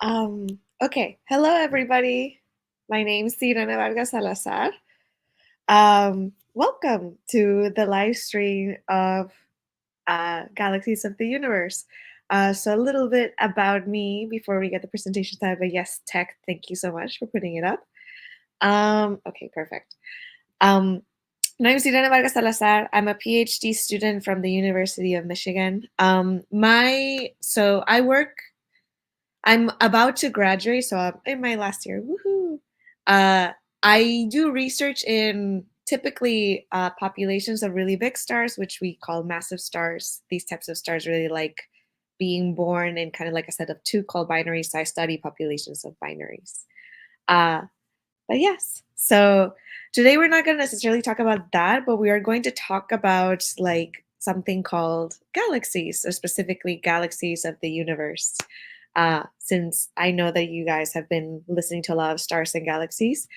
Okay. Hello, everybody. My name's Irene Vargas-Salazar. Welcome to the live stream of Galaxies of the Universe. So a little bit about me before we get the presentation time. But yes, Tech, thank you so much for putting it up. Okay, perfect. Um, my name is Irene Vargas-Salazar. I'm a PhD student from the University of Michigan. I'm about to graduate, so I'm in my last year. Woohoo! Uh, I do research in typically populations of really big stars, which we call massive stars. These types of stars really like being born in kind of like a set of two called binaries. So I study populations of binaries. Uh, but yes, so today we're not going to necessarily talk about that, but we are going to talk about like something called galaxies, or specifically galaxies of the universe. Since I know that you guys have been listening to a lot of stars and galaxies.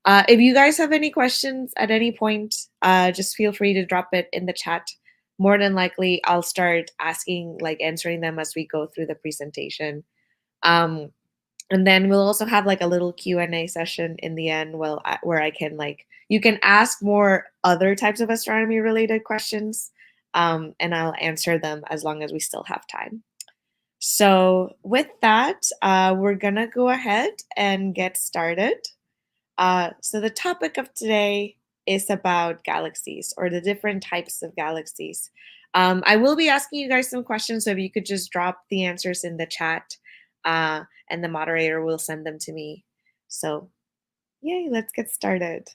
If you guys have any questions at any point, just feel free to drop it in the chat. More than likely, I'll start answering them as we go through the presentation. Um, and then we'll also have like a little Q&A session in the end where I can you can ask more other types of astronomy related questions, and I'll answer them as long as we still have time. So with that, we're gonna go ahead and get started. So the topic of today is about galaxies, or the different types of galaxies. I will be asking you guys some questions, so if you could just drop the answers in the chat, and the moderator will send them to me. So yay, let's get started.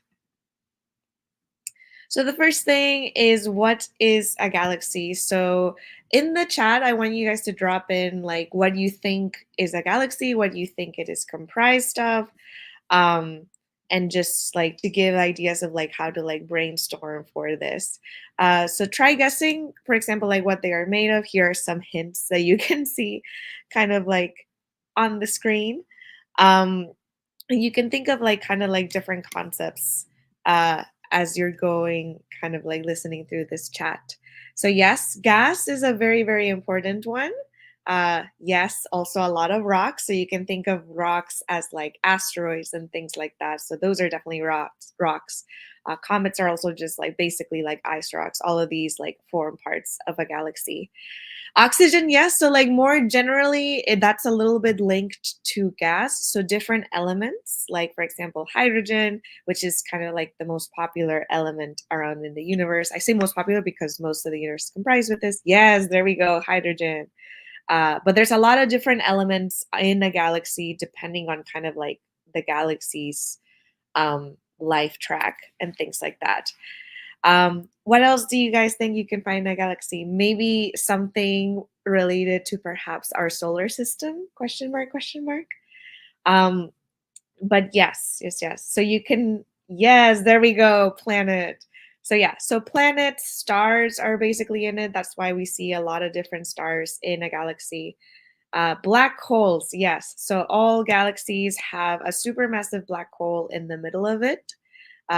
So the first thing is, what is a galaxy? So in the chat, I want you guys to drop in like what you think is a galaxy, what you think it is comprised of, um, and just like to give ideas of like how to like brainstorm for this. So try guessing, for example, like what they are made of. Here are some hints that you can see kind of like on the screen. Um, you can think of like kind of like different concepts uh, as you're going kind of like listening through this chat. So yes, gas is a very, very important one. Yes, also a lot of rocks. So you can think of rocks as like asteroids and things like that. So those are definitely rocks. Comets are also just like basically like ice rocks. All of these like form parts of a galaxy. Oxygen, yes. So, like more generally, that's a little bit linked to gas. So, different elements, like for example, hydrogen, which is kind of like the most popular element around in the universe. I say most popular because most of the universe is comprised with this. Yes, there we go, hydrogen. But there's a lot of different elements in a galaxy depending on kind of like the galaxy's life track and things like that. What else do you guys think you can find in a galaxy? Maybe something related to perhaps our solar system? Question mark, question mark. Um, but yes. So you can, yes, there we go, planet. So yeah, so planets, stars are basically in it. That's why we see a lot of different stars in a galaxy. Black holes, yes. So all galaxies have a supermassive black hole in the middle of it,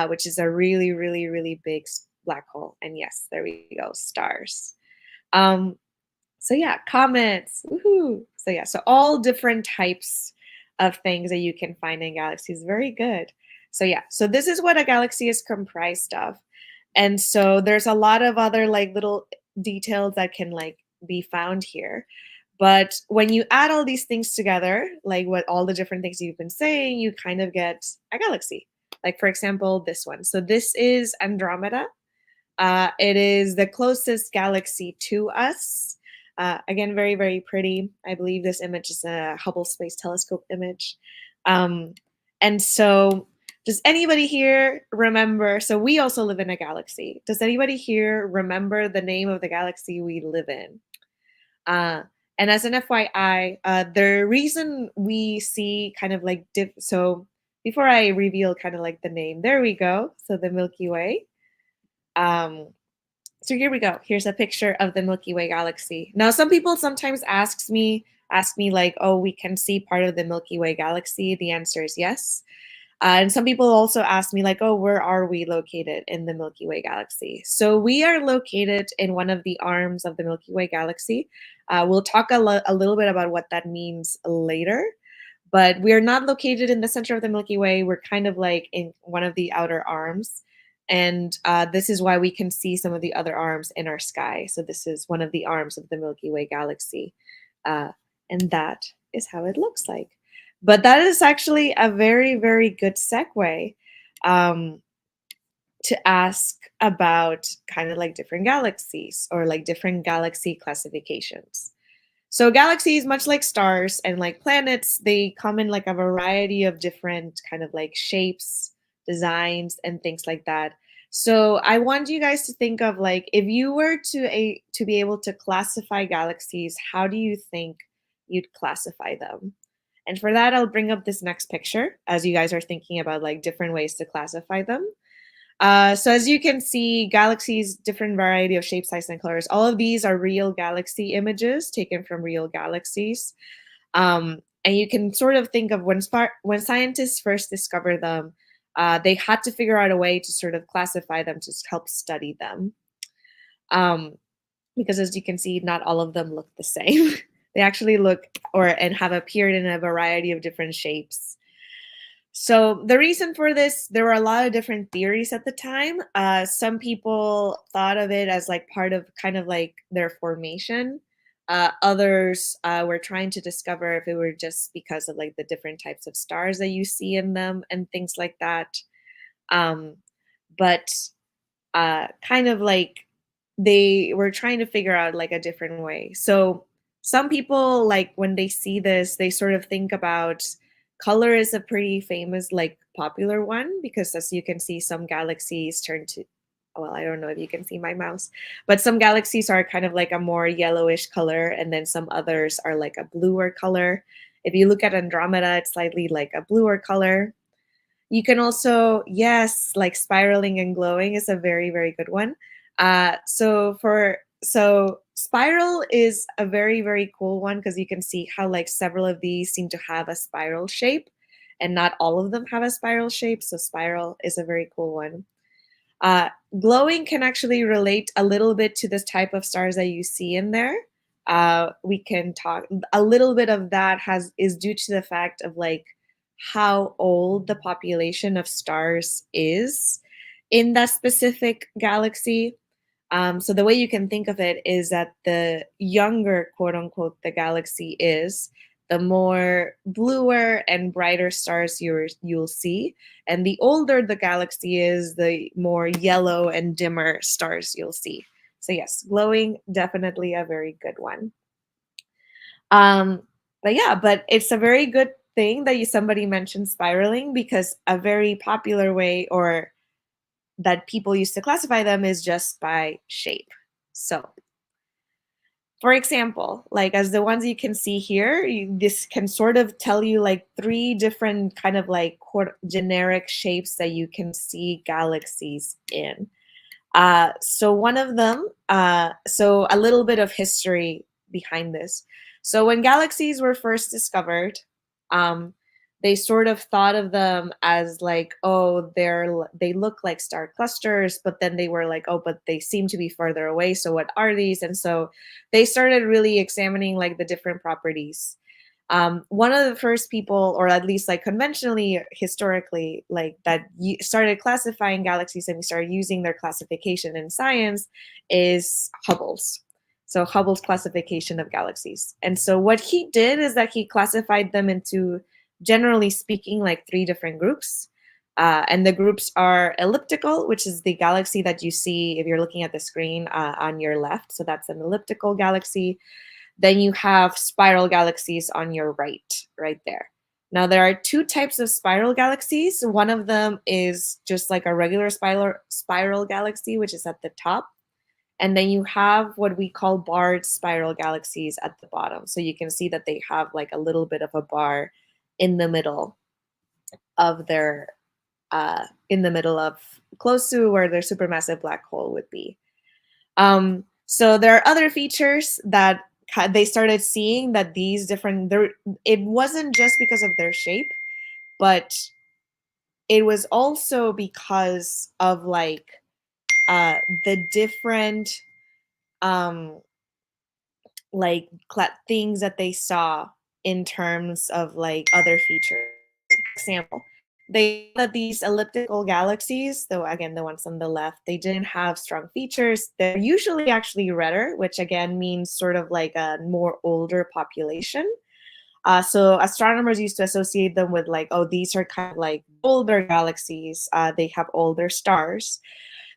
which is a really, really, really big black hole. And yes, there we go, stars. Um, so yeah, comets, woohoo. So yeah, so all different types of things that you can find in galaxies. Very good. So yeah, so this is what a galaxy is comprised of. And so there's a lot of other like little details that can like be found here. But when you add all these things together, like what all the different things you've been saying, you kind of get a galaxy. Like for example, this one. So this is Andromeda. It is the closest galaxy to us. Again, very, very pretty. I believe this image is a Hubble Space Telescope image. Um, and so, does anybody here remember? So, we also live in a galaxy. Does anybody here remember the name of the galaxy we live in? Uh, and as an FYI, the reason we see kind of like so before I reveal kind of like the name, there we go. So the Milky Way. So here we go. Here's a picture of the Milky Way galaxy. Now, some people sometimes ask me like, oh, we can see part of the Milky Way galaxy. The answer is yes. And some people also ask me like, oh, where are we located in the Milky Way galaxy? So we are located in one of the arms of the Milky Way galaxy. We'll talk a little bit about what that means later. But we're not located in the center of the Milky Way. We're kind of like in one of the outer arms. And this is why we can see some of the other arms in our sky. So this is one of the arms of the Milky Way galaxy. Uh, and that is how it looks like. But that is actually a very, very good segue um, to ask about kind of like different galaxies or like different galaxy classifications. So galaxies, much like stars and like planets, they come in like a variety of different kind of like shapes, designs, and things like that. So I want you guys to think of like if you were to be able to classify galaxies, how do you think you'd classify them? And for that, I'll bring up this next picture as you guys are thinking about like different ways to classify them. So as you can see, galaxies, different variety of shape, size, and colors. All of these are real galaxy images taken from real galaxies. And you can sort of think of when scientists first discovered them, they had to figure out a way to sort of classify them to help study them. Um, because as you can see, not all of them look the same. They actually look and have appeared in a variety of different shapes. So the reason for this, there were a lot of different theories at the time. Some people thought of it as like part of kind of like their formation. Others were trying to discover if it were just because of like the different types of stars that you see in them and things like that. Um, but kind of like they were trying to figure out like a different way. So some people like when they see this, they sort of think about color is a pretty famous like popular one because as you can see, some galaxies turn to well, I don't know if you can see my mouse, but some galaxies are kind of like a more yellowish color, and then some others are like a bluer color. If you look at Andromeda, it's slightly like a bluer color. You can also, yes, like spiraling and glowing is a very, very good one. So spiral is a very, very cool one because you can see how like several of these seem to have a spiral shape and not all of them have a spiral shape. So spiral is a very cool one. Uh, Glowing can actually relate a little bit to this type of stars that you see in there. We can talk a little bit of that is due to the fact of like how old the population of stars is in that specific galaxy. So the way you can think of it is that the younger, quote unquote, the galaxy is, the more bluer and brighter stars you'll see, and the older the galaxy is, the more yellow and dimmer stars you'll see. So yes, glowing, definitely a very good one. Um, but yeah, but it's a very good thing that somebody mentioned spiraling because a very popular way or that people used to classify them is just by shape. So, for example, like as the ones you can see here, this can sort of tell you like three different kind of like generic shapes that you can see galaxies in. So one of them, so a little bit of history behind this. So when galaxies were first discovered, um, they sort of thought of them as like, oh, they look like star clusters, but then they were like, oh, but they seem to be further away. So what are these? And so they started really examining like the different properties. One of the first people, or at least like conventionally, historically, like that started classifying galaxies and we started using their classification in science is Hubble's. So Hubble's classification of galaxies. And so what he did is that he classified them into, generally speaking, like three different groups. And the groups are elliptical, which is the galaxy that you see if you're looking at the screen on your left. So that's an elliptical galaxy. Then you have spiral galaxies on your right there. Now, there are two types of spiral galaxies. One of them is just like a regular spiral galaxy, which is at the top. And then you have what we call barred spiral galaxies at the bottom. So you can see that they have like a little bit of a bar in the middle of in the middle of close to where their supermassive black hole would be. So there are other features that they started seeing that these different, it wasn't just because of their shape, but it was also because of like the different um, like things that they saw in terms of like other features. For example, they that these elliptical galaxies, though again the ones on the left, they didn't have strong features. They're usually actually redder, which again means sort of like a more older population. So astronomers used to associate them with like, oh, these are kind of like older galaxies. They have older stars.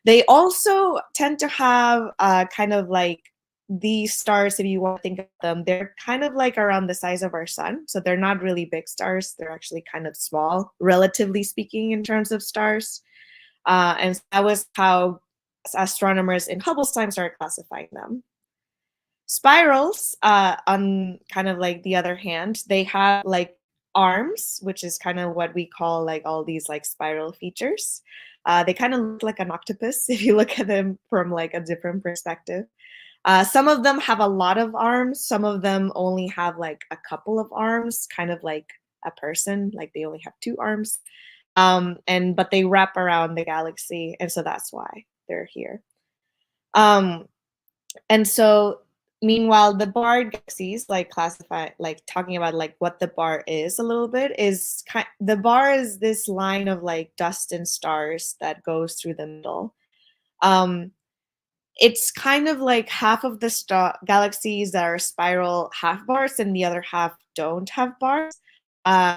They also tend to have kind of like these stars, if you want to think of them, they're kind of like around the size of our sun. So they're not really big stars. They're actually kind of small, relatively speaking, in terms of stars. And that was how astronomers in Hubble's time started classifying them. Spirals, on kind of like the other hand, they have like arms, which is kind of what we call like all these like spiral features. They kind of look like an octopus if you look at them from like a different perspective. Some of them have a lot of arms. Some of them only have like a couple of arms, kind of like a person, like they only have two arms. And but they wrap around the galaxy, and so that's why they're here. Um, and so meanwhile, the bar galaxies, like classify, like talking about like what the bar is a little bit, is the bar is this line of like dust and stars that goes through the middle. Um, it's kind of like half of the galaxies that are spiral have bars and the other half don't have bars.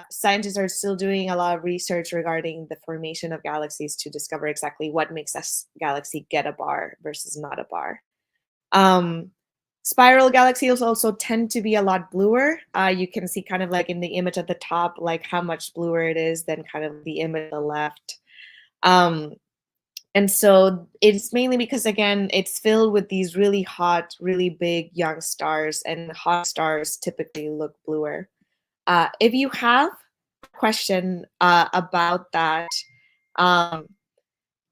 Scientists are still doing a lot of research regarding the formation of galaxies to discover exactly what makes a galaxy get a bar versus not a bar. Um, Spiral galaxies also tend to be a lot bluer. You can see kind of like in the image at the top, like how much bluer it is than kind of the image on the left. Um, and so it's mainly because, again, it's filled with these really hot, really big young stars, and hot stars typically look bluer. If you have a question about that, um,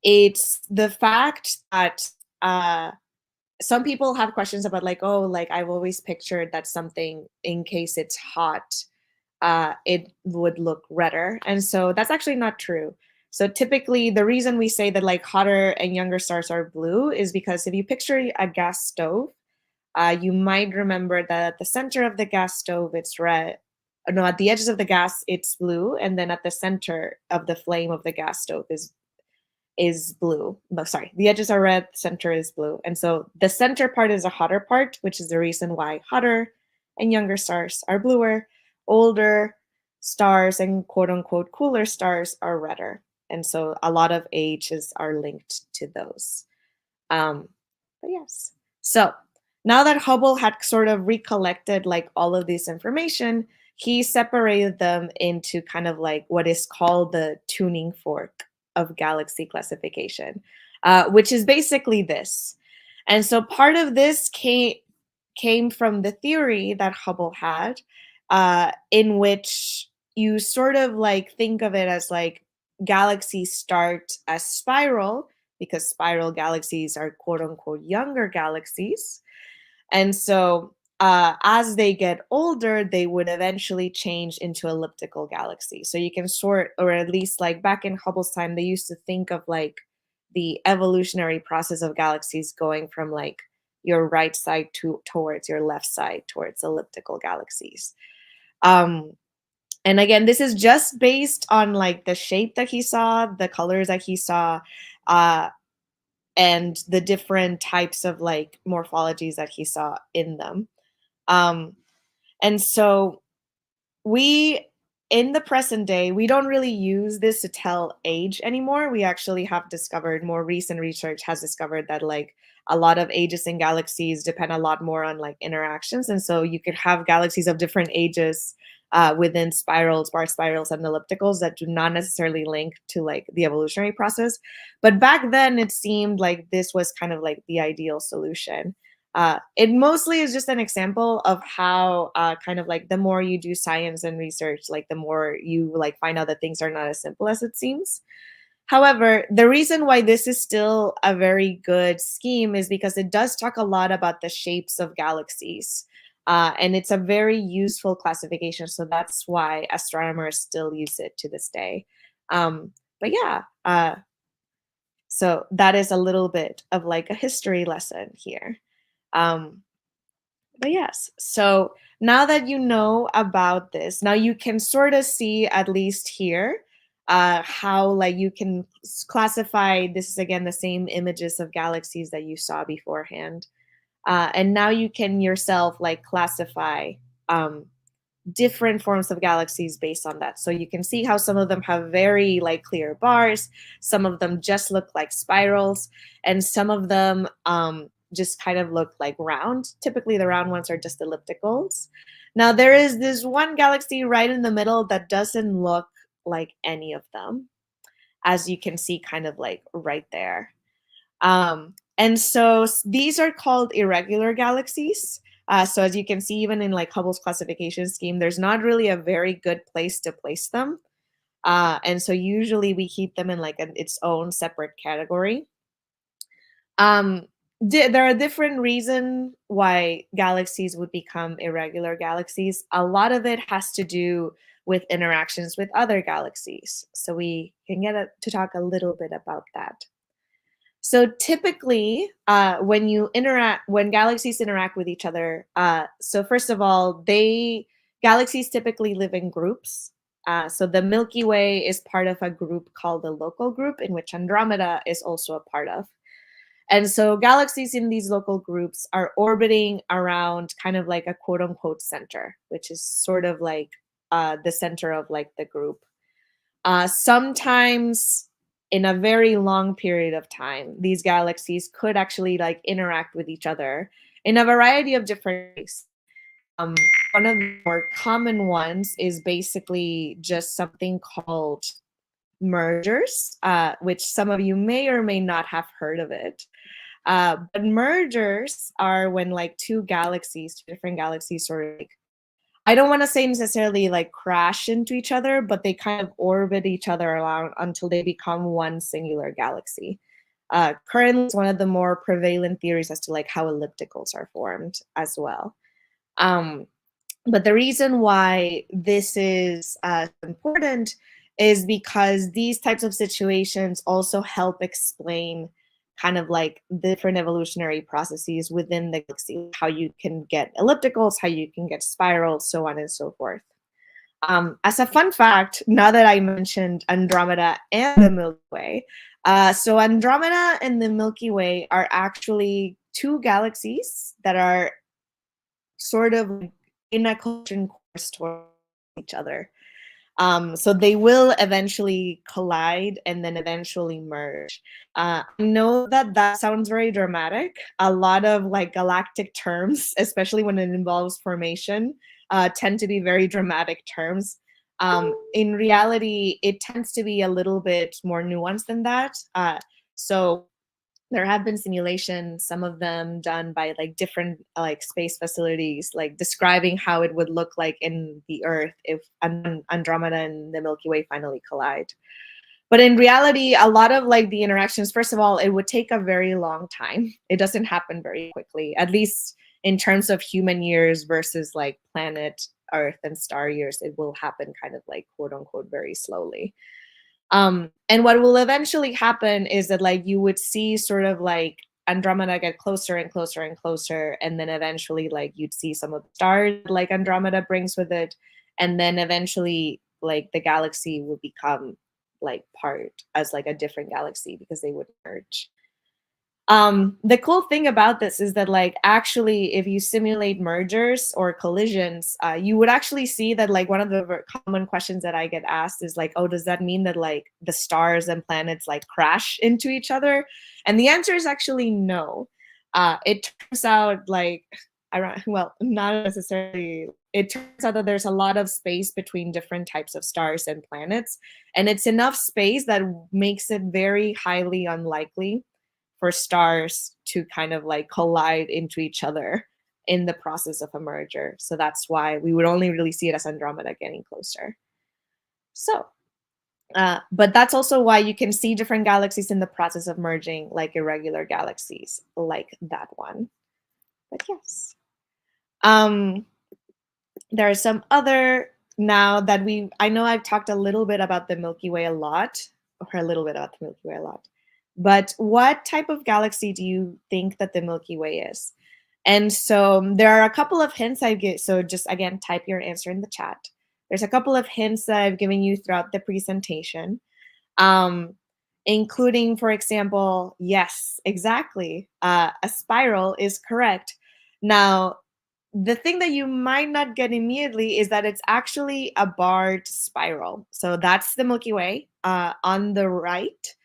it's the fact that some people have questions about like, oh, like I've always pictured that something, in case it's hot, it would look redder. And so that's actually not true. So typically the reason we say that like hotter and younger stars are blue is because if you picture a gas stove, you might remember that at the center of the gas stove, it's red. No, at the edges of the gas, it's blue. And then at the center of the flame of the gas stove is blue. No, sorry, the edges are red, the center is blue. And so the center part is a hotter part, which is the reason why hotter and younger stars are bluer. Older stars and quote unquote cooler stars are redder. And so a lot of ages are linked to those. But yes. So now that Hubble had sort of recollected like all of this information, he separated them into kind of like what is called the tuning fork of galaxy classification, which is basically this. And so part of this came from the theory that Hubble had, in which you sort of like think of it as like galaxies start as spiral because spiral galaxies are quote unquote younger galaxies. And so as they get older, they would eventually change into elliptical galaxies. So you can sort, or at least like back in Hubble's time, they used to think of like the evolutionary process of galaxies going from like your right side towards your left side towards elliptical galaxies. Um, and again, this is just based on like the shape that he saw, the colors that he saw, uh, and the different types of like morphologies that he saw in them. Um, and so we, in the present day, we don't really use this to tell age anymore. We actually have discovered, more recent research has discovered that like a lot of ages in galaxies depend a lot more on like interactions. And so you could have galaxies of different ages within spirals, bar spirals, and ellipticals that do not necessarily link to like the evolutionary process. But back then, it seemed like this was kind of like the ideal solution. It mostly is just an example of how kind of like the more you do science and research, like the more you like find out that things are not as simple as it seems. However, the reason why this is still a very good scheme is because it does talk a lot about the shapes of galaxies. And it's a very useful classification. So that's why astronomers still use it to this day. But yeah, so that is a little bit of like a history lesson here. Um, but yes, so now that you know about this, now you can sort of see, at least here, how like you can classify. This is again the same images of galaxies that you saw beforehand, and now you can yourself like classify um, different forms of galaxies based on that. So you can see how some of them have very like clear bars, some of them just look like spirals, and some of them just kind of look like round. Typically the round ones are just ellipticals. Now there is this one galaxy right in the middle that doesn't look like any of them, as you can see kind of like right there. And so these are called irregular galaxies. So as you can see, even in like Hubble's classification scheme, there's not really a very good place to place them. And so usually we keep them in like its own separate category. Um, there are different reasons why galaxies would become irregular galaxies. A lot of it has to do with interactions with other galaxies. So we can to talk a little bit about that. So typically, when galaxies interact with each other, so first of all, galaxies typically live in groups. So the Milky Way is part of a group called the local group, in which Andromeda is also a part of. And so galaxies in these local groups are orbiting around kind of like a quote unquote center, which is sort of like the center of like the group. Sometimes in a very long period of time, these galaxies could actually like interact with each other in a variety of different ways. Um, One of the more common ones is basically just something called mergers, which some of you may or may not have heard of it. But mergers are when like two different galaxies, sort of like, I don't want to say necessarily like crash into each other, but they kind of orbit each other around until they become one singular galaxy. Currently, it's one of the more prevalent theories as to like how ellipticals are formed as well. Um, but the reason why this is important is because these types of situations also help explain kind of like different evolutionary processes within the galaxy, how you can get ellipticals, how you can get spirals, so on and so forth. As a fun fact, now that I mentioned Andromeda and the Milky Way, so Andromeda and the Milky Way are actually two galaxies that are sort of in a collision course towards each other. So they will eventually collide and then eventually merge. I know that that sounds very dramatic. A lot of like galactic terms, especially when it involves formation, tend to be very dramatic terms. In reality, it tends to be a little bit more nuanced than that. So there have been simulations, some of them done by like different like space facilities, like describing how it would look like in the Earth if Andromeda and the Milky Way finally collide. But in reality, a lot of like the interactions, first of all, it would take a very long time. It doesn't happen very quickly, at least in terms of human years versus like planet Earth and star years. It will happen kind of like quote unquote very slowly. And what will eventually happen is that like you would see sort of like Andromeda get closer and closer and closer, and then eventually like you'd see some of the stars like Andromeda brings with it, and then eventually like the galaxy would become like part as like a different galaxy because they would merge. The cool thing about this is that like actually if you simulate mergers or collisions, you would actually see that like one of the common questions that I get asked is like, oh, does that mean that like the stars and planets like crash into each other? And the answer is actually no. It turns out like well, not necessarily. It turns out that there's a lot of space between different types of stars and planets, and it's enough space that makes it very highly unlikely for stars to kind of like collide into each other in the process of a merger. So that's why we would only really see it as Andromeda getting closer. So, but that's also why you can see different galaxies in the process of merging, like irregular galaxies, like that one. But yes, um, there are some other now that I know I've talked a little bit about the Milky Way a lot, or a little bit about the Milky Way a lot. But what type of galaxy do you think that the Milky Way is? And so there are a couple of hints I get. So just again, type your answer in the chat. There's a couple of hints that I've given you throughout the presentation, um, including, for example, yes, exactly. A spiral is correct. Now, the thing that you might not get immediately is that it's actually a barred spiral. So that's the Milky Way on the right.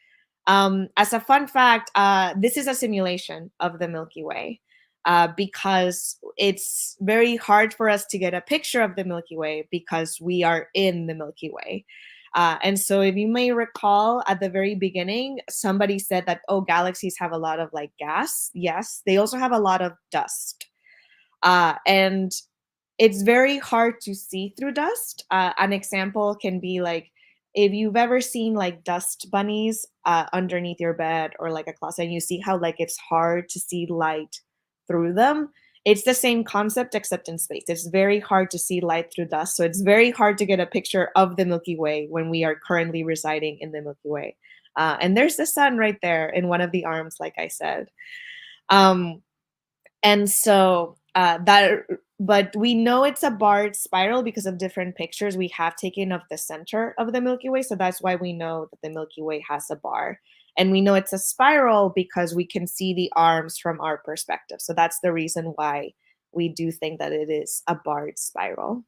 As a fun fact, this is a simulation of the Milky Way because it's very hard for us to get a picture of the Milky Way because we are in the Milky Way. And so, if you may recall at the very beginning, somebody said that, oh, galaxies have a lot of like gas. Yes, they also have a lot of dust. And it's very hard to see through dust. An example can be like if you've ever seen like dust bunnies underneath your bed or like a closet, and you see how like it's hard to see light through them. It's the same concept except in space. It's very hard to see light through dust. So it's very hard to get a picture of the Milky Way when we are currently residing in the Milky Way. And there's the sun right there in one of the arms, like I said. Um, and so but we know it's a barred spiral because of different pictures we have taken of the center of the Milky Way. So that's why we know that the Milky Way has a bar. And we know it's a spiral because we can see the arms from our perspective. So that's the reason why we do think that it is a barred spiral.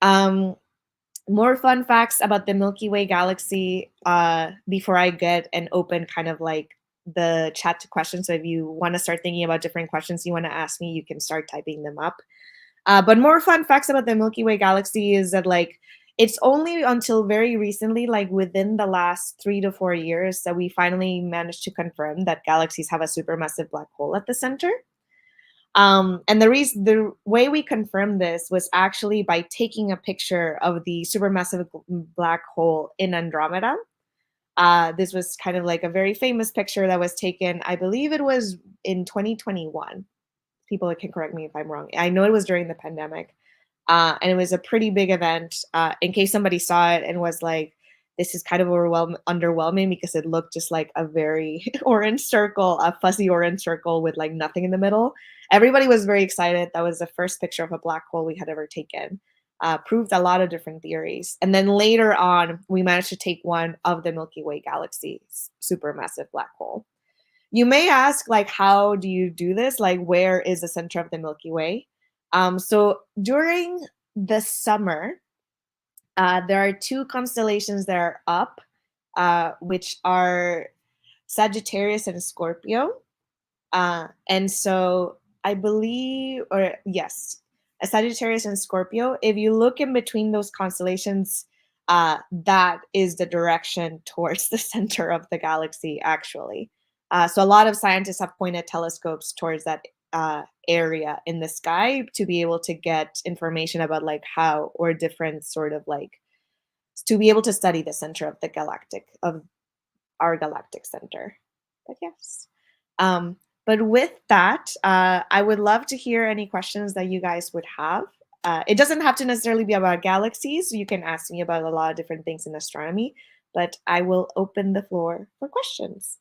Um, More fun facts about the Milky Way galaxy before I get and open kind of like the chat to questions. So if you want to start thinking about different questions you want to ask me, you can start typing them up. But more fun facts about the Milky Way galaxy is that like it's only until very recently, like within the last 3 to 4 years, that we finally managed to confirm that galaxies have a supermassive black hole at the center. And the way we confirmed this was actually by taking a picture of the supermassive black hole in Andromeda. This was kind of like a very famous picture that was taken, I believe it was in 2021. People can correct me if I'm wrong. I know it was during the pandemic. And it was a pretty big event. In case somebody saw it and was like, this is kind of underwhelming because it looked just like a very orange circle, a fuzzy orange circle with like nothing in the middle. Everybody was very excited. That was the first picture of a black hole we had ever taken. Proved a lot of different theories. And then later on, we managed to take one of the Milky Way galaxy's supermassive black hole. You may ask, like, how do you do this? Like, where is the center of the Milky Way? So during the summer, there are two constellations that are up, which are Sagittarius and Scorpio. And so I believe, or yes, a Sagittarius and Scorpio. If you look in between those constellations, that is the direction towards the center of the galaxy, actually. So a lot of scientists have pointed telescopes towards that area in the sky to be able to get information about like how or different sort of like to be able to study the center of the galactic of our galactic center. But yes. Um, but with that, I would love to hear any questions that you guys would have. It doesn't have to necessarily be about galaxies. You can ask me about a lot of different things in astronomy, but I will open the floor for questions.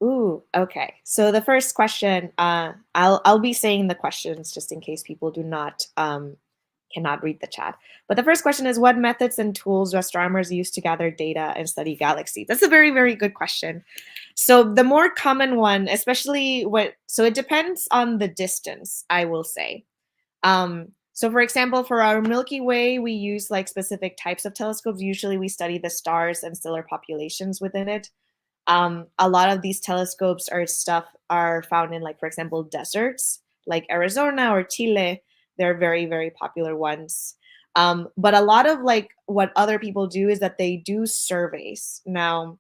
Ooh, okay. So the first question, I'll be saying the questions just in case people do not cannot read the chat. But the first question is, what methods and tools do astronomers use to gather data and study galaxies? That's a very, very good question. So the more common one, especially so it depends on the distance, I will say. So for example, for our Milky Way, we use like specific types of telescopes. Usually we study the stars and stellar populations within it. A lot of these telescopes are found in like, for example, deserts like Arizona or Chile. They're very, very popular ones. But a lot of like what other people do is that they do surveys. Now,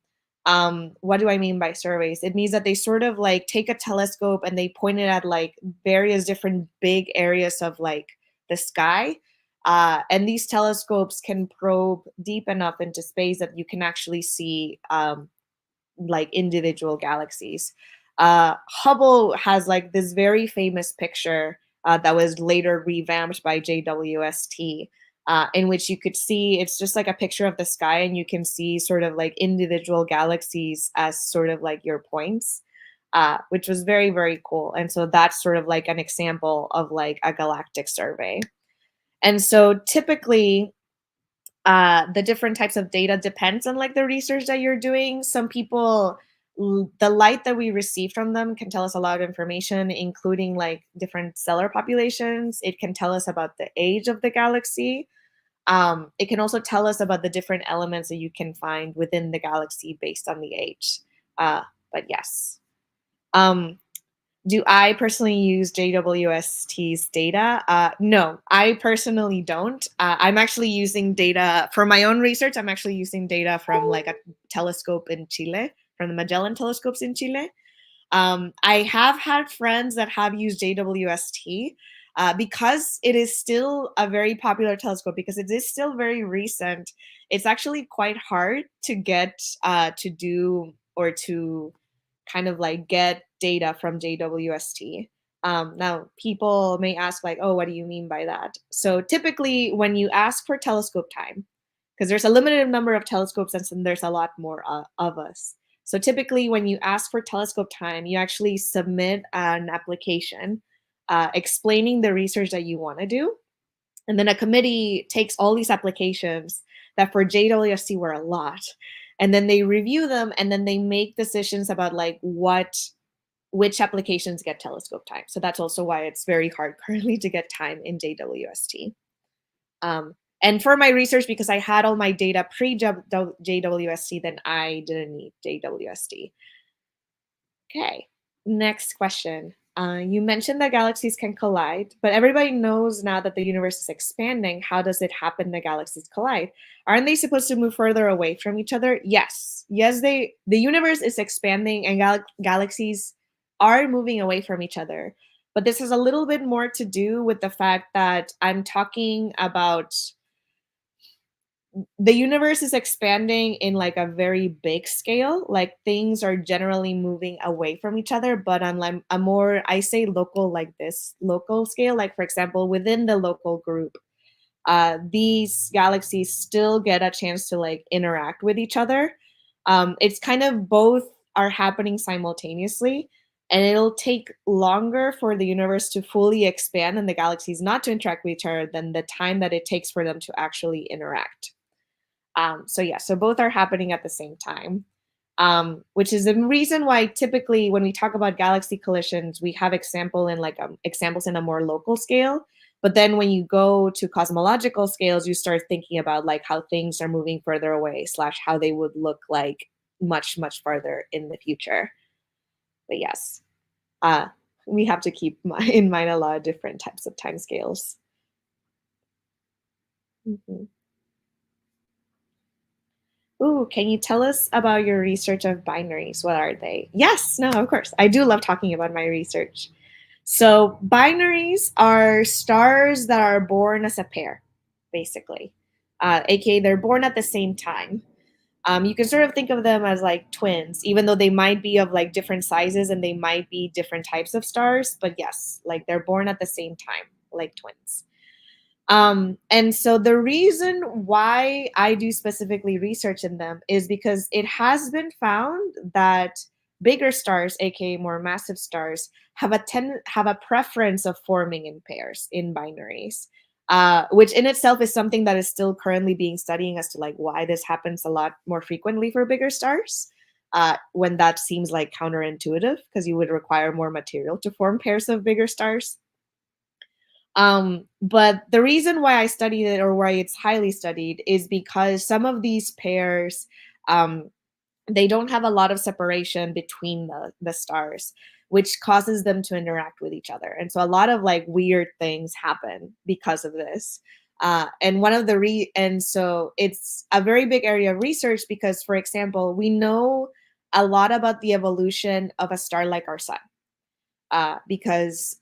what do I mean by surveys? It means that they sort of like take a telescope and they point it at like various different big areas of like the sky. And these telescopes can probe deep enough into space that you can actually see like individual galaxies. Hubble has like this very famous picture that was later revamped by JWST, in which you could see it's just like a picture of the sky, and you can see sort of like individual galaxies as sort of like your points, which was very, very cool. And so that's sort of like an example of like a galactic survey. And so typically, the different types of data depends on like the research that you're doing. Some people, the light that we receive from them can tell us a lot of information, including like different stellar populations. It can tell us about the age of the galaxy. It can also tell us about the different elements that you can find within the galaxy based on the age. But yes. Um, do I personally use JWST's data? No, I personally don't. I'm actually using data for my own research. I'm actually using data from like a telescope in Chile, from the Magellan telescopes in Chile. I have had friends that have used JWST because it is still a very popular telescope, because it is still very recent. It's actually quite hard to get to do or to kind of like get data from JWST. Now, people may ask, like, oh, what do you mean by that? So typically, when you ask for telescope time, because there's a limited number of telescopes and there's a lot more of us. So typically, when you ask for telescope time, you actually submit an application explaining the research that you want to do. And then a committee takes all these applications that for JWST were a lot. And then they review them, and then they make decisions about like which applications get telescope time. So that's also why it's very hard currently to get time in JWST. And for my research, because I had all my data pre-JWST, then I didn't need JWST. Okay, next question. You mentioned that galaxies can collide, but everybody knows now that the universe is expanding. How does it happen that galaxies collide? Aren't they supposed to move further away from each other? Yes. Yes, the universe is expanding and galaxies are moving away from each other. But this has a little bit more to do with the fact that I'm talking about the universe is expanding in like a very big scale. Like things are generally moving away from each other, but on like a more, I say local, like this local scale, like for example within the local group, these galaxies still get a chance to like interact with each other. It's kind of both are happening simultaneously, and it'll take longer for the universe to fully expand and the galaxies not to interact with each other than the time that it takes for them to actually interact. So yeah, so both are happening at the same time, which is the reason why typically when we talk about galaxy collisions, we have examples in a more local scale. But then when you go to cosmological scales, you start thinking about like how things are moving further away slash how they would look like much, much farther in the future. But yes, uh, we have to keep in mind a lot of different types of time scales. Mhm. Ooh, can you tell us about your research of binaries? What are they? Yes, no, of course. I do love talking about my research. So, binaries are stars that are born as a pair, basically. AKA, they're born at the same time. You can sort of think of them as like twins, even though they might be of like different sizes and they might be different types of stars. But yes, like they're born at the same time, like twins. And so the reason why I do specifically research in them is because it has been found that bigger stars, aka more massive stars, have a preference of forming in pairs in binaries, which in itself is something that is still currently being studied as to like why this happens a lot more frequently for bigger stars. When that seems like counterintuitive because you would require more material to form pairs of bigger stars. But the reason why I studied it or why it's highly studied is because some of these pairs, um, they don't have a lot of separation between the stars, which causes them to interact with each other. And so a lot of like weird things happen because of this. And one of the and so it's a very big area of research because, for example, we know a lot about the evolution of a star like our sun, because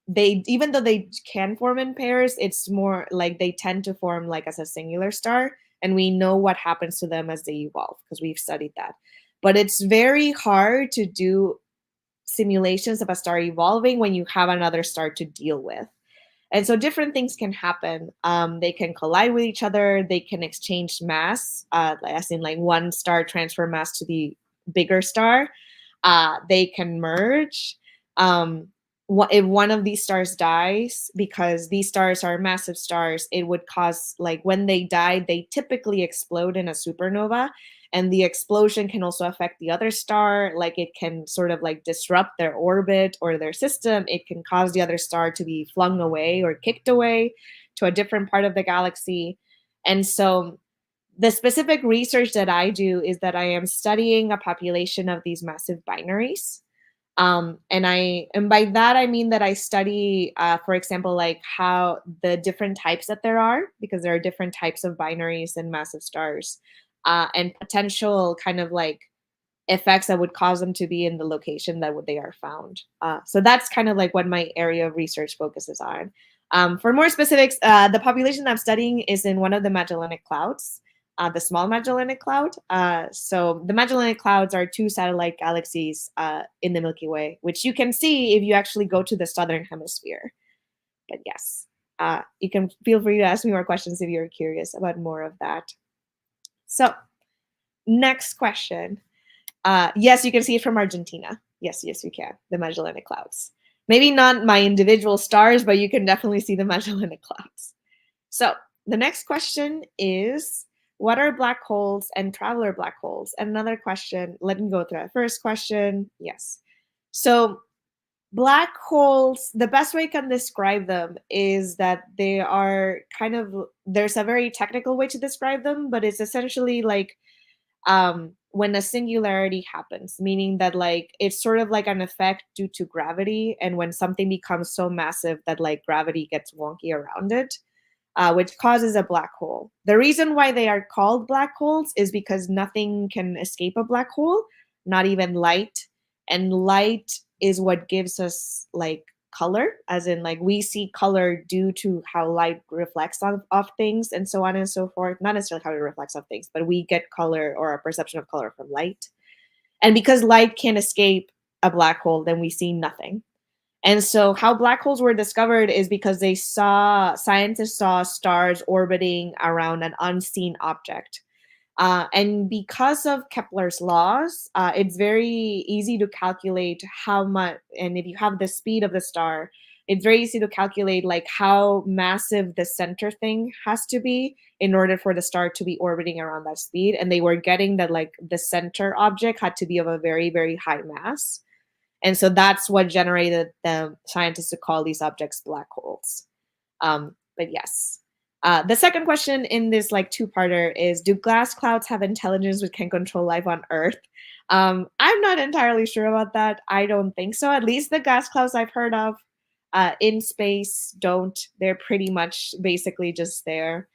they, even though they can form in pairs, it's more like they tend to form like as a singular star, and we know what happens to them as they evolve because we've studied that. But it's very hard to do simulations of a star evolving when you have another star to deal with. And so different things can happen. They can collide with each other. They can exchange mass, as in like one star transfer mass to the bigger star. They can merge. Um, if one of these stars dies, because these stars are massive stars, it would cause, like, when they die, they typically explode in a supernova, and the explosion can also affect the other star. Like, it can sort of like disrupt their orbit or their system. It can cause the other star to be flung away or kicked away to a different part of the galaxy. And so the specific research that I do is that I am studying a population of these massive binaries. And by that I mean that I study, for example, like how the different types that there are, because there are different types of binaries and massive stars, and potential kind of like effects that would cause them to be in the location that they are found. So that's kind of like what my area of research focuses on. For more specifics, the population I'm studying is in one of the Magellanic Clouds, the Small Magellanic Cloud. So the Magellanic Clouds are two satellite galaxies in the Milky Way, which you can see if you actually go to the southern hemisphere. But yes, you can feel free to ask me more questions if you're curious about more of that. So next question. Yes, you can see it from Argentina. Yes, you can. The Magellanic Clouds. Maybe not my individual stars, but you can definitely see the Magellanic Clouds. So the next question is, what are black holes and traveler black holes? And another question, let me go through that. First question, yes. So black holes, the best way I can describe them is that they are kind of, there's a very technical way to describe them, but it's essentially like when a singularity happens, meaning that like it's sort of like an effect due to gravity, and when something becomes so massive that like gravity gets wonky around it, which causes a black hole. The reason why they are called black holes is because nothing can escape a black hole, not even light. And light is what gives us like color, as in like we see color due to how light reflects off things and so on and so forth. Not necessarily how it reflects off things, but we get color or a perception of color from light. And because light can't escape a black hole, then we see nothing. And so how black holes were discovered is because scientists saw stars orbiting around an unseen object. And because of Kepler's laws, it's very easy to calculate how much, and if you have the speed of the star, it's very easy to calculate like how massive the center thing has to be in order for the star to be orbiting around that speed. And they were getting that like the center object had to be of a very, very high mass. And so that's what generated the scientists to call these objects black holes. But yes. The second question in this like two-parter is, do gas clouds have intelligence which can control life on Earth? I'm not entirely sure about that. I don't think so. At least the gas clouds I've heard of in space don't. They're pretty much basically just there.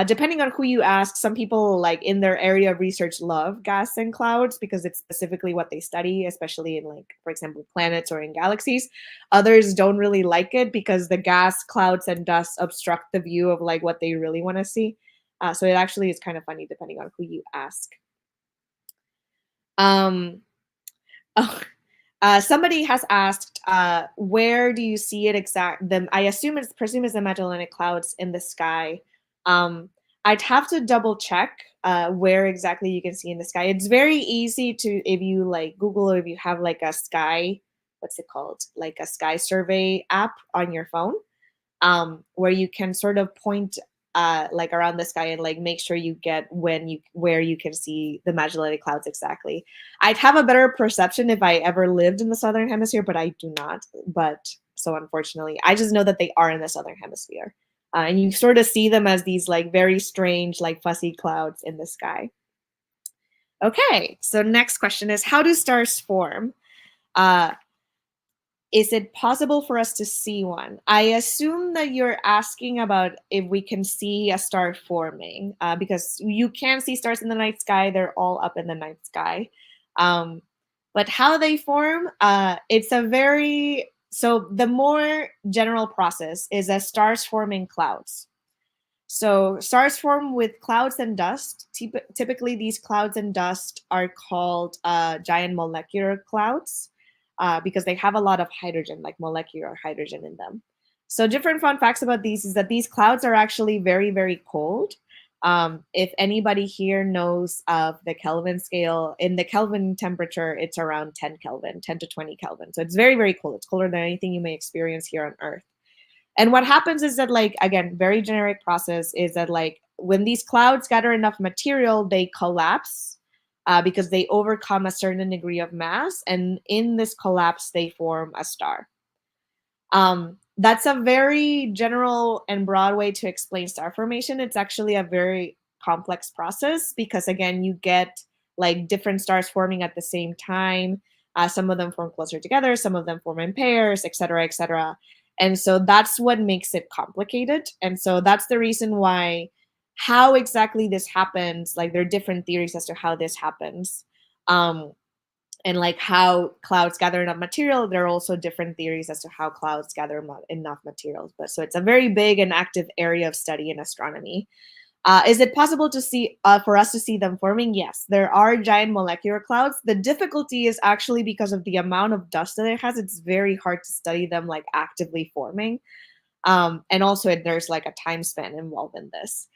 Depending on who you ask, some people like in their area of research love gas and clouds because it's specifically what they study, especially in like, for example, planets or in galaxies. Others don't really like it because the gas, clouds, and dust obstruct the view of like what they really want to see. So it actually is kind of funny depending on who you ask. Um, oh, somebody has asked, where do you see it I presume it's the Magellanic Clouds in the sky. I'd have to double check where exactly you can see in the sky. It's very easy to, if you like Google or if you have like a sky, what's it called? Like a sky survey app on your phone, where you can sort of point like around the sky and like make sure you get where you can see the Magellanic Clouds exactly. I'd have a better perception if I ever lived in the southern hemisphere, but I do not. But so unfortunately, I just know that they are in the southern hemisphere, and you sort of see them as these like very strange, like fuzzy clouds in the sky. Okay, so next question is, how do stars form? Is it possible for us to see one? I assume that you're asking about if we can see a star forming, because you can see stars in the night sky. They're all up in the night sky. But how they form, so the more general process is that stars form in clouds. So stars form with clouds and dust. Typically, these clouds and dust are called giant molecular clouds because they have a lot of hydrogen, like molecular hydrogen in them. So different fun facts about these is that these clouds are actually very, very cold. If anybody here knows of the Kelvin scale, in the Kelvin temperature, it's around 10 Kelvin, 10 to 20 Kelvin. So it's very, very cold. It's colder than anything you may experience here on Earth. And what happens is that, like, again, very generic process is that, like, when these clouds gather enough material, they collapse because they overcome a certain degree of mass. And in this collapse, they form a star. That's a very general and broad way to explain star formation. It's actually a very complex process because, again, you get like different stars forming at the same time. Some of them form closer together, some of them form in pairs, et cetera, et cetera. And so that's what makes it complicated. And so that's the reason why how exactly this happens, like there are different theories as to how this happens. And like how clouds gather enough material, there are also different theories as to how clouds gather enough materials. But so it's a very big and active area of study in astronomy. Is it possible to see for us to see them forming? Yes, there are giant molecular clouds. The difficulty is actually because of the amount of dust that it has. It's very hard to study them like actively forming. And also there's like a time span involved in this.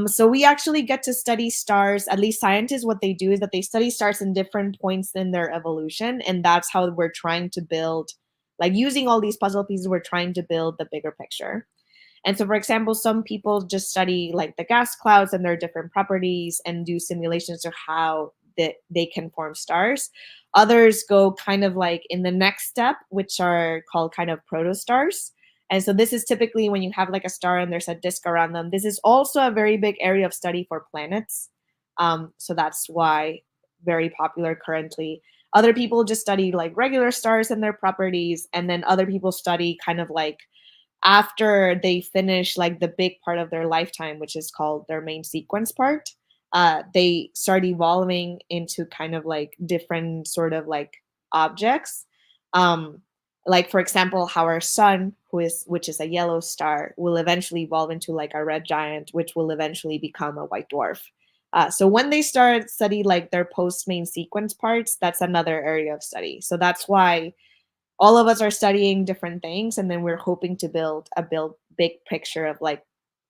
So we actually get to study stars, at least scientists, what they do is that they study stars in different points in their evolution. And that's how we're trying to build, like using all these puzzle pieces, we're trying to build the bigger picture. And so, for example, some people just study like the gas clouds and their different properties and do simulations of how they can form stars. Others go kind of like in the next step, which are called kind of protostars. And so this is typically when you have like a star and there's a disk around them. This is also a very big area of study for planets. So that's why very popular currently. Other people just study like regular stars and their properties. And then other people study kind of like after they finish like the big part of their lifetime, which is called their main sequence part. They start evolving into kind of like different sort of like objects. Like for example, how our sun, which is a yellow star, will eventually evolve into like a red giant, which will eventually become a white dwarf. So when they start study like their post main sequence parts, that's another area of study. So that's why all of us are studying different things, and then we're hoping to build big picture of like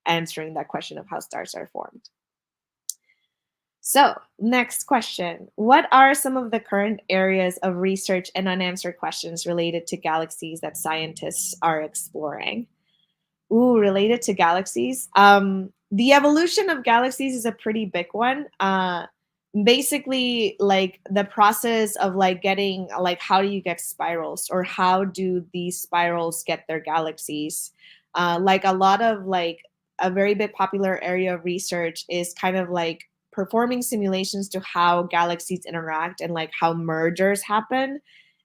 answering that question of how stars are formed. So, next question. What are some of the current areas of research and unanswered questions related to galaxies that scientists are exploring? Ooh, related to galaxies. The evolution of galaxies is a pretty big one. Basically, like the process of like getting like how do you get spirals or how do these spirals get their galaxies? Like a lot of like a very big popular area of research is kind of like performing simulations to how galaxies interact and like how mergers happen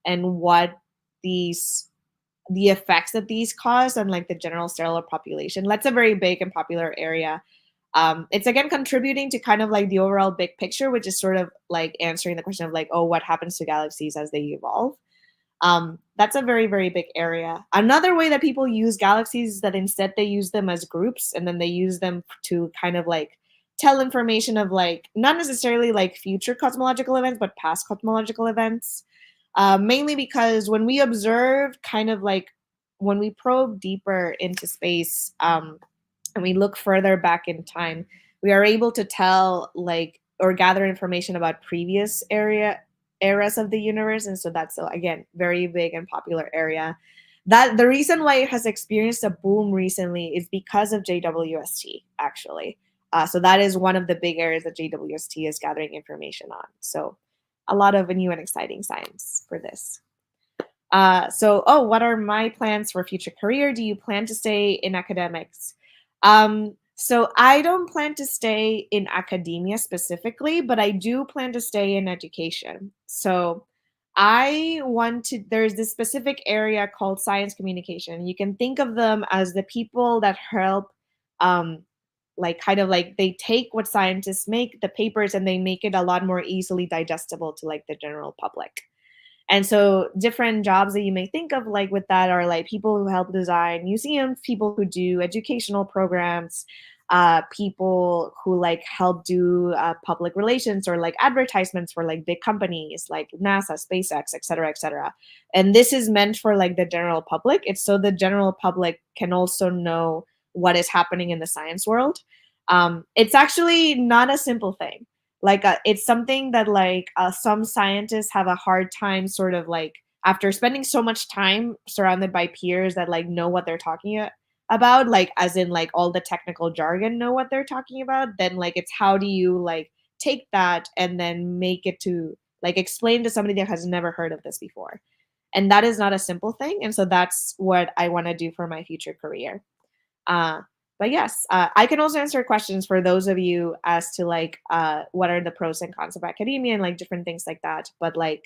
and what these the effects that these cause on like the general stellar population. That's a very big and popular area. It's again contributing to kind of like the overall big picture, which is sort of like answering the question of like, oh, what happens to galaxies as they evolve? That's a very, very big area. Another way that people use galaxies is that instead they use them as groups and then they use them to kind of like tell information of like not necessarily like future cosmological events, but past cosmological events. Mainly because when we observe kind of like when we probe deeper into space and we look further back in time, we are able to tell like or gather information about previous eras of the universe. And so that's so again very big and popular area. That the reason why it has experienced a boom recently is because of JWST actually. So that is one of the big areas that JWST is gathering information on. So a lot of new and exciting science for this. What are my plans for future career? Do you plan to stay in academics? So I don't plan to stay in academia specifically, but I do plan to stay in education. So I want to, there's this specific area called science communication. You can think of them as the people that help, like kind of like they take what scientists make, the papers, and they make it a lot more easily digestible to like the general public. And so different jobs that you may think of like with that are like people who help design museums, people who do educational programs, people who like help do public relations or like advertisements for like big companies like NASA, SpaceX, et cetera, et cetera. And this is meant for like the general public. It's so the general public can also know what is happening in the science world. It's actually not a simple thing. Like it's something that like some scientists have a hard time sort of like after spending so much time surrounded by peers that like know what they're talking about, like as in like all the technical jargon know what they're talking about, then like it's how do you like take that and then make it to like explain to somebody that has never heard of this before. And that is not a simple thing, and so that's what I want to do for my future career. uh, but yes, I can also answer questions for those of you as to like what are the pros and cons of academia and like different things like that. But like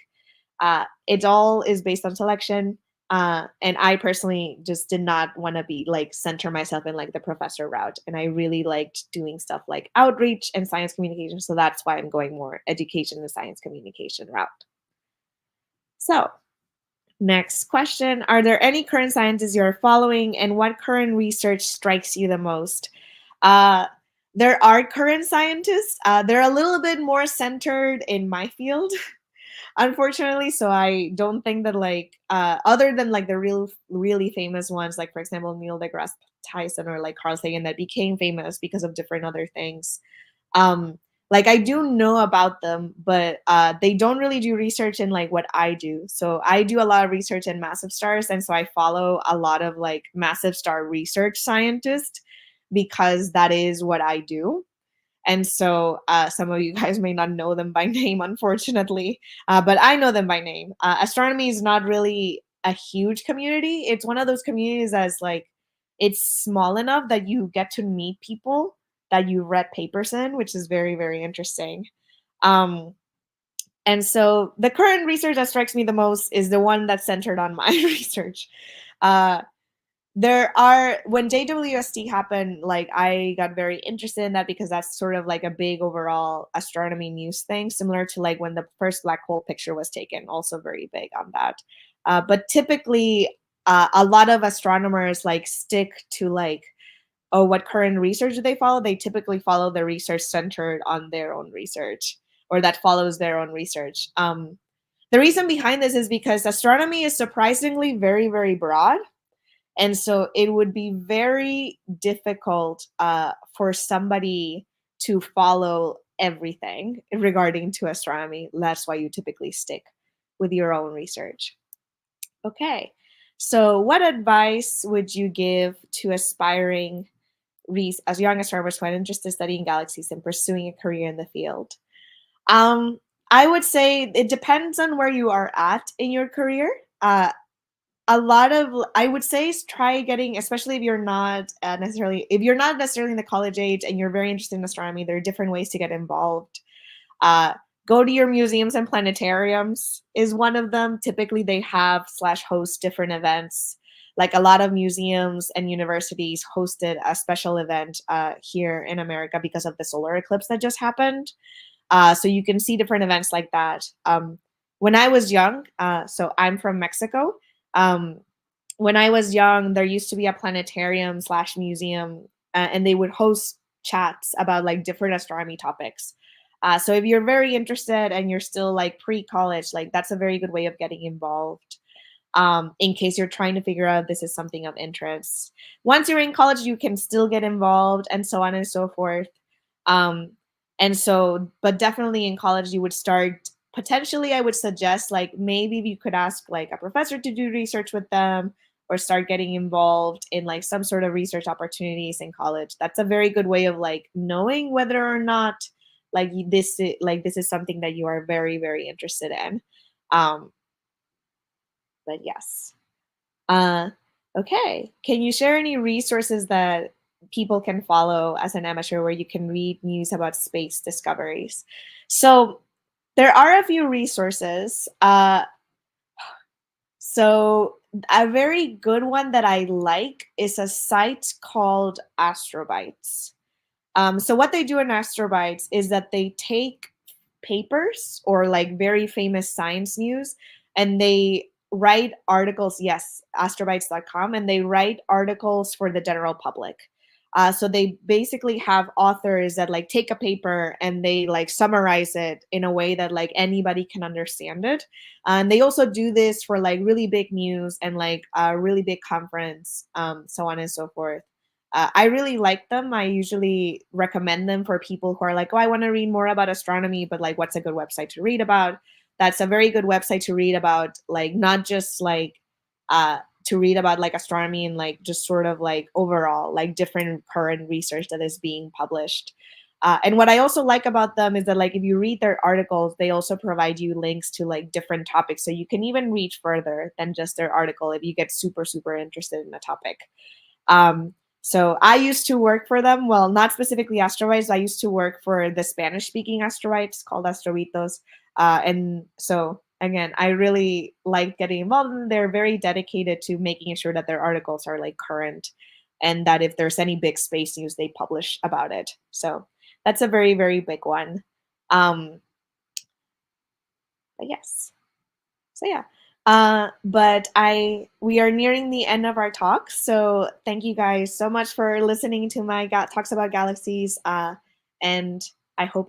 it all is based on selection. And I personally just did not want to be like center myself in like the professor route. And I really liked doing stuff like outreach and science communication. So that's why I'm going more education and science communication route. So next question. Are there any current scientists you're following, and what current research strikes you the most? Uh, there are current scientists. They're a little bit more centered in my field, unfortunately. So I don't think that like other than like the really famous ones, like for example Neil deGrasse Tyson or like Carl Sagan, that became famous because of different other things. um like I do know about them, but they don't really do research in like what I do. So I do a lot of research in massive stars, and so I follow a lot of like massive star research scientists because that is what I do. And so some of you guys may not know them by name, unfortunately, but I know them by name. Astronomy is not really a huge community. It's one of those communities that's like, it's small enough that you get to meet people that you read papers in, which is very, very interesting. Um, and so the current research that strikes me the most is the one that's centered on my research. Uh, there are when JWST happened, like I got very interested in that because that's sort of like a big overall astronomy news thing, similar to like when the first black hole picture was taken, also very big on that. But typically, a lot of astronomers like stick to like, oh, what current research do they follow? They typically follow the research centered on their own research, or that follows their own research. The reason behind this is because astronomy is surprisingly very, very broad, and so it would be very difficult for somebody to follow everything regarding to astronomy. That's why you typically stick with your own research. Okay, so what advice would you give to aspiring as young astronomers who are interested in studying galaxies and pursuing a career in the field? Um, I would say it depends on where you are at in your career. A lot of, I would say, is try getting, especially if you're not necessarily in the college age and you're very interested in astronomy, there are different ways to get involved. uh, Go to your museums and planetariums is one of them. Typically they have slash host different events. Like a lot of museums and universities hosted a special event here in America because of the solar eclipse that just happened. So you can see different events like that. When I was young, so I'm from Mexico. Um, when I was young, there used to be a planetarium slash museum, and they would host chats about like different astronomy topics. So if you're very interested and you're still like pre-college, like that's a very good way of getting involved. In case you're trying to figure out if this is something of interest. Once you're in college, you can still get involved and so on and so forth. Um, and so, but definitely in college, you would start potentially, I would suggest like maybe you could ask like a professor to do research with them or start getting involved in like some sort of research opportunities in college. That's a very good way of like knowing whether or not this is something that you are very, very interested in. Um, but yes. Uh, okay. Can you share any resources that people can follow as an amateur where you can read news about space discoveries? So there are a few resources. So a very good one that I like is a site called Astrobytes. So what they do in Astrobytes is that they take papers or like very famous science news and they write articles, yes, astrobytes.com, and they write articles for the general public. So they basically have authors that like take a paper and they like summarize it in a way that like anybody can understand it. And they also do this for like really big news and like a really big conference, so on and so forth. I really like them. I usually recommend them for people who are like, oh, I want to read more about astronomy, but like, what's a good website to read about? That's a very good website to read about, like, not just like, to read about like astronomy and like just sort of like overall like different current research that is being published. And what I also like about them is that like if you read their articles, they also provide you links to like different topics, so you can even reach further than just their article if you get super super interested in a topic. Um, so I used to work for them. Well, not specifically Astrovites. I used to work for the Spanish-speaking Astrovites called Astrovitos. And so again, I really like getting involved in them. They're very dedicated to making sure that their articles are like current, and that if there's any big space news, they publish about it. So that's a very, very big one. Um, but yes. So yeah. But we are nearing the end of our talk. So thank you guys so much for listening to my talks about galaxies. And I hope you